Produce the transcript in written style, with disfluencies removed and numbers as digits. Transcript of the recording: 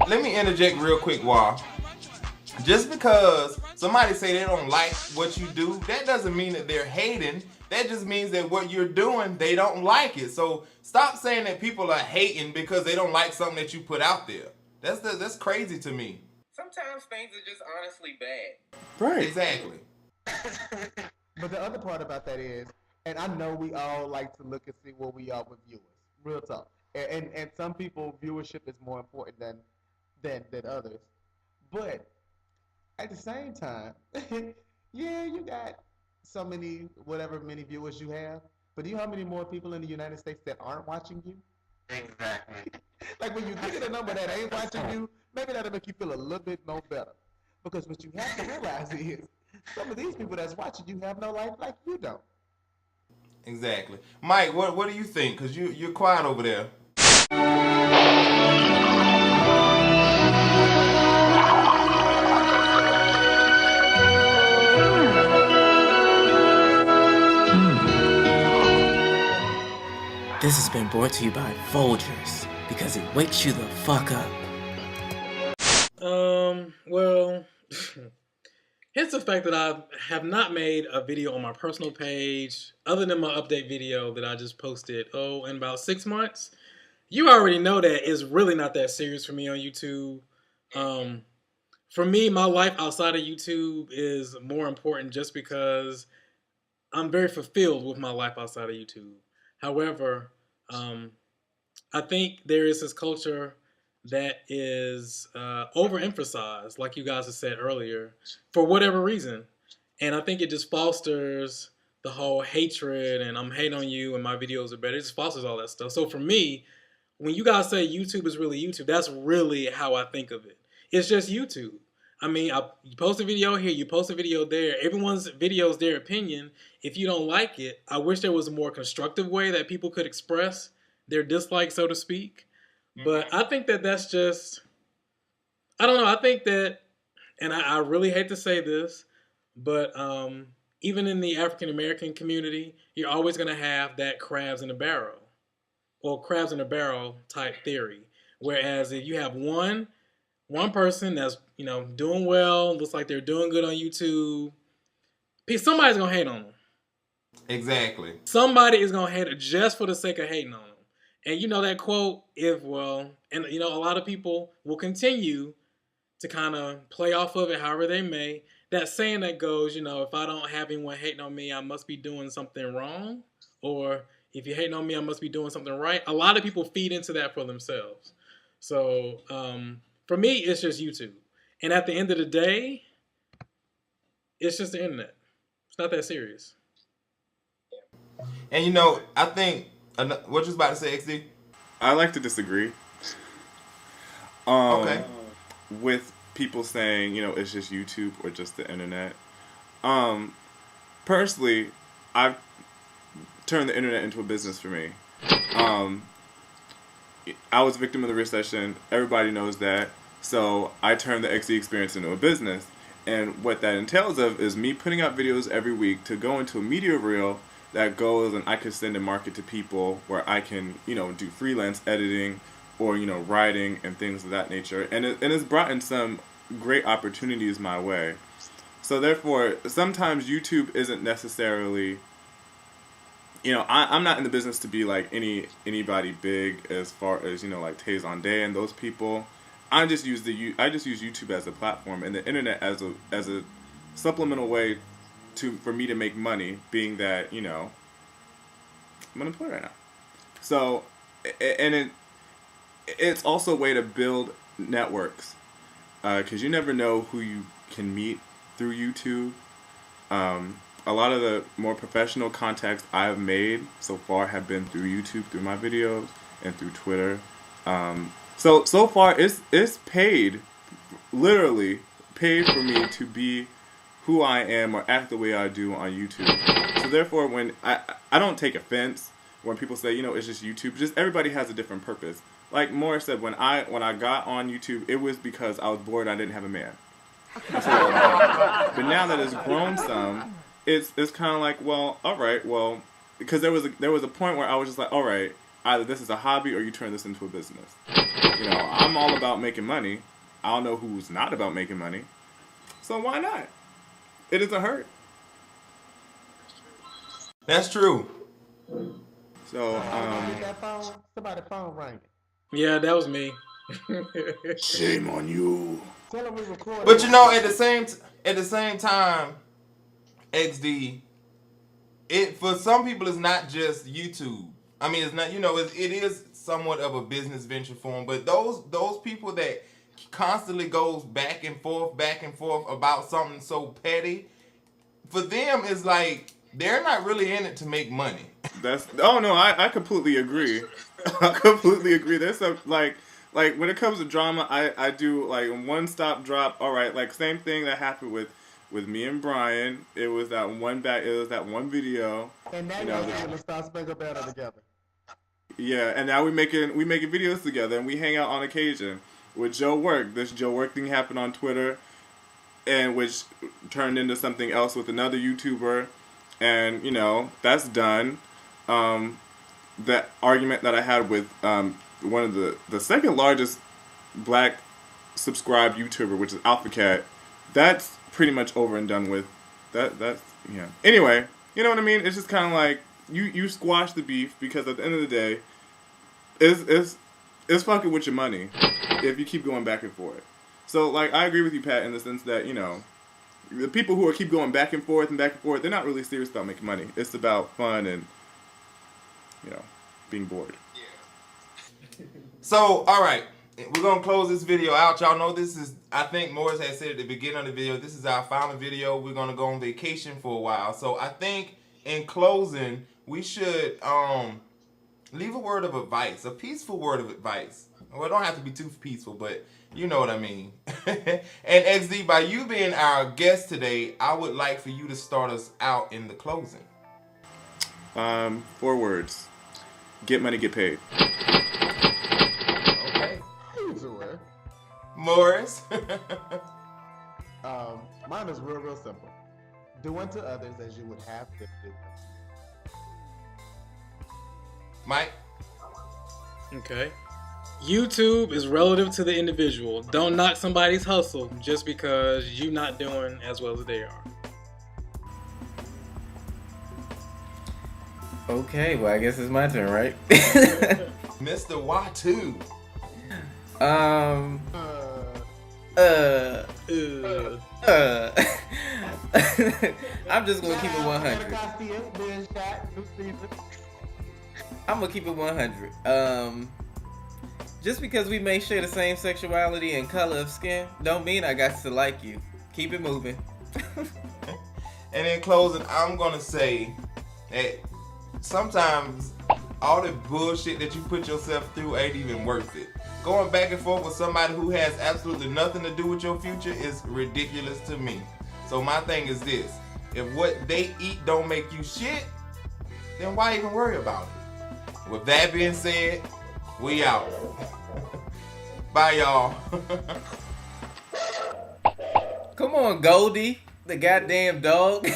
Let me interject real quick, Wah. Just because somebody say they don't like what you do, that doesn't mean that they're hating. That just means that what you're doing, they don't like it. So stop saying that people are hating because they don't like something that you put out there. That's crazy to me. Sometimes things are just honestly bad. Right. Exactly. But the other part about that is, and I know we all like to look and see where we are with viewers. Real talk. And some people viewership is more important than others. But at the same time, yeah, you got so many many viewers you have. But do you know how many more people in the United States that aren't watching you? Exactly. Like when you get a number that ain't watching you, maybe that'll make you feel a little bit more better. Because what you have to realize is some of these people that's watching you have no life like you don't. Exactly. Mike, what do you think? Because you're quiet over there. This has been brought to you by Folgers, because it wakes you the fuck up. Well, hence the fact that I have not made a video on my personal page, other than my update video that I just posted, in about 6 months. You already know that it's really not that serious for me on YouTube. For me, my life outside of YouTube is more important just because I'm very fulfilled with my life outside of YouTube. However, I think there is this culture that is overemphasized, like you guys have said earlier, for whatever reason. And I think it just fosters the whole hatred and I'm hating on you and my videos are better. It just fosters all that stuff. So for me, when you guys say YouTube is really YouTube, that's really how I think of it. It's just YouTube. I mean, you post a video here, you post a video there. Everyone's video is their opinion. If you don't like it, I wish there was a more constructive way that people could express their dislike, so to speak. But I think that that's just, I don't know. I think that, and I really hate to say this, but even in the African American community, you're always going to have that crabs in a barrel, or crabs in a barrel type theory. Whereas if you have one person that's doing well, looks like they're doing good on YouTube, somebody's gonna hate on them. Exactly. Somebody is gonna hate it just for the sake of hating on them. And you know that quote, a lot of people will continue to kind of play off of it however they may. That saying that goes, if I don't have anyone hating on me, I must be doing something wrong. Or if you're hating on me, I must be doing something right. A lot of people feed into that for themselves. So for me, it's just YouTube. And at the end of the day, it's just the internet. It's not that serious. And I think, what you was about to say, XD? I like to disagree. Okay. With people saying, it's just YouTube or just the internet. Personally, I've turned the internet into a business for me. I was a victim of the recession. Everybody knows that. So I turned the TheXDExperience into a business. And what that entails is me putting out videos every week to go into a media reel that goes and I can send and market to people where I can, do freelance editing or, writing and things of that nature. And it's brought in some great opportunities my way. So therefore, sometimes YouTube isn't necessarily, I'm not in the business to be like anybody big as far as, like Tay Day and those people. I just use YouTube as a platform and the internet as a supplemental way for me to make money, being that, I'm unemployed right now. So, and it's also a way to build networks, because you never know who you can meet through YouTube. A lot of the more professional contacts I've made so far have been through YouTube, through my videos, and through Twitter. So far, it's paid, literally paid for me to be who I am or act the way I do on YouTube. So therefore, when I don't take offense when people say, it's just YouTube. Just everybody has a different purpose. Like Morris said, when I got on YouTube, it was because I was bored and I didn't have a man. But now that it's grown some, it's kind of like, well, all right, well, because there was a point where I was just like, all right, either this is a hobby or you turn this into a business. You know, I'm all about making money. I don't know who's not about making money. So why not? It doesn't hurt. That's true. So, Get that phone? Somebody phone ringing. Yeah, that was me. shame on you. Tell them we recording. But you know, at the same time, XD, it for some people it's not just YouTube. I mean, it's not, you know, it is somewhat of a business venture for them. But those people that constantly goes back and forth about something so petty, for them it's like they're not really in it to make money. I completely agree. I completely agree. There's some like when it comes to drama, I do like one stop drop. All right, like same thing that happened with me and Brian. It was that one video. And now you know, you're going to start Spangle Banner together. Yeah, and now we making videos together and we hang out on occasion. With Joe Work, this Joe Work thing happened on Twitter, and which turned into something else with another YouTuber, and you know that's done. That argument that I had with one of the second largest black subscribed YouTuber, which is Alpha Cat, that's pretty much over and done with. That's yeah. Anyway, you know what I mean? It's just kind of like you squash the beef because at the end of the day, it's fucking with your money if you keep going back and forth. So like I agree with you, Pat, in the sense that you know the people who keep going back and forth, they're not really serious about making money. It's about fun and you know being bored. So, all right, we're gonna close this video out. Y'all know this is, I think Morris had said at the beginning of the video, this is our final video. We're gonna go on vacation for a while. So I think in closing, we should leave a word of advice, a peaceful word of advice. Well, it don't have to be too peaceful, but you know what I mean. And XD, by you being our guest today, I would like for you to start us out in the closing. 4 words: get money, get paid. Okay. Sure. Morris. Mine is real simple. Do unto others as you would have them do. Mike. Okay. YouTube is relative to the individual. Don't knock somebody's hustle just because you're not doing as well as they are. Okay, well I guess it's my turn, right? Mr. Watu. I'm just gonna keep it 100. I'm gonna keep it 100. Just because we may share the same sexuality and color of skin, don't mean I got to like you. Keep it moving. And in closing, I'm gonna say that sometimes all the bullshit that you put yourself through ain't even worth it. Going back and forth with somebody who has absolutely nothing to do with your future is ridiculous to me. So my thing is this: if what they eat don't make you shit, then why even worry about it? With that being said, we out. Bye, y'all. Come on, Goldie, the goddamn dog.